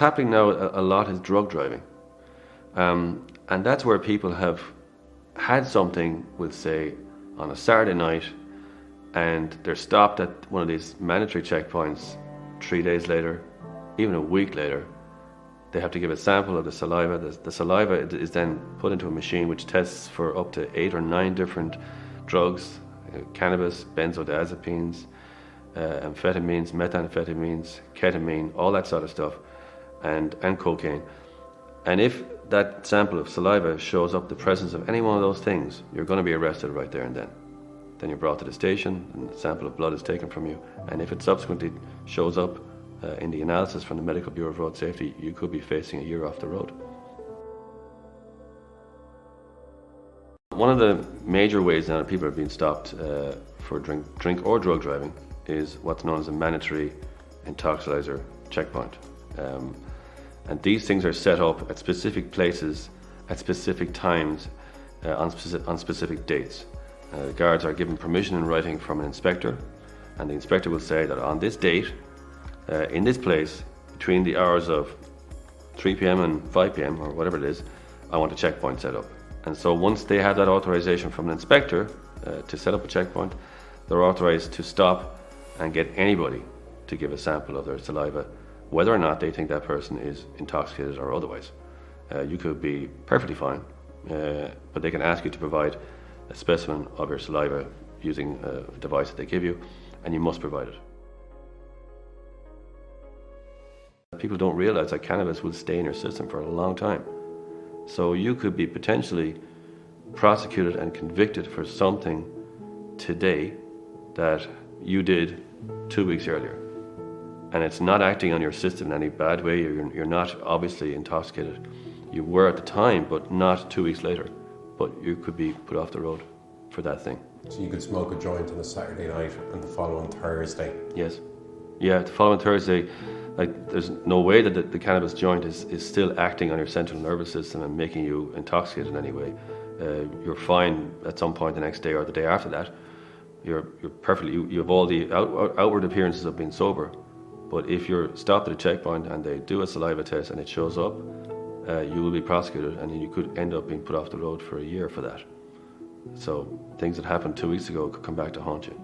Happening now a lot is drug driving. And that's where people have had something, we'll say, on a Saturday night, and they're stopped at one of these mandatory checkpoints 3 days later, even a week later. They have to give a sample of the saliva. The saliva is then put into a machine which tests for up to 8 or 9 different drugs, cannabis, benzodiazepines, amphetamines, methamphetamines, ketamine, all that sort of stuff, and cocaine. And if that sample of saliva shows up the presence of any one of those things, you're going to be arrested right there and then. Then you're brought to the station, and a sample of blood is taken from you. And if it subsequently shows up in the analysis from the Medical Bureau of Road Safety, you could be facing a year off the road. One of the major ways now that people are being stopped for drink or drug driving is what's known as a mandatory intoxilizer checkpoint. And these things are set up at specific places, at specific times, on specific dates. The guards are given permission in writing from an inspector, and the inspector will say that on this date, in this place, between the hours of 3 p.m. and 5 p.m. or whatever it is, I want a checkpoint set up. And so once they have that authorization from an inspector to set up a checkpoint, they're authorized to stop and get anybody to give a sample of their saliva, whether or not they think that person is intoxicated or otherwise. You could be perfectly fine, but they can ask you to provide a specimen of your saliva using a device that they give you, and you must provide it. People don't realize that cannabis will stay in your system for a long time. So you could be potentially prosecuted and convicted for something today that you did 2 weeks earlier. And it's not acting on your system in any bad way. You're not obviously intoxicated. You were at the time, but not 2 weeks later. But you could be put off the road for that thing. So you could smoke a joint on a Saturday night and the following Thursday? Yes. Yeah, the following Thursday, there's no way that the cannabis joint is still acting on your central nervous system and making you intoxicated in any way. You're fine at some point the next day or the day after that. You're perfectly, you have all the outward appearances of being sober. But if you're stopped at a checkpoint and they do a saliva test and it shows up, you will be prosecuted, and you could end up being put off the road for a year for that. So things that happened 2 weeks ago could come back to haunt you.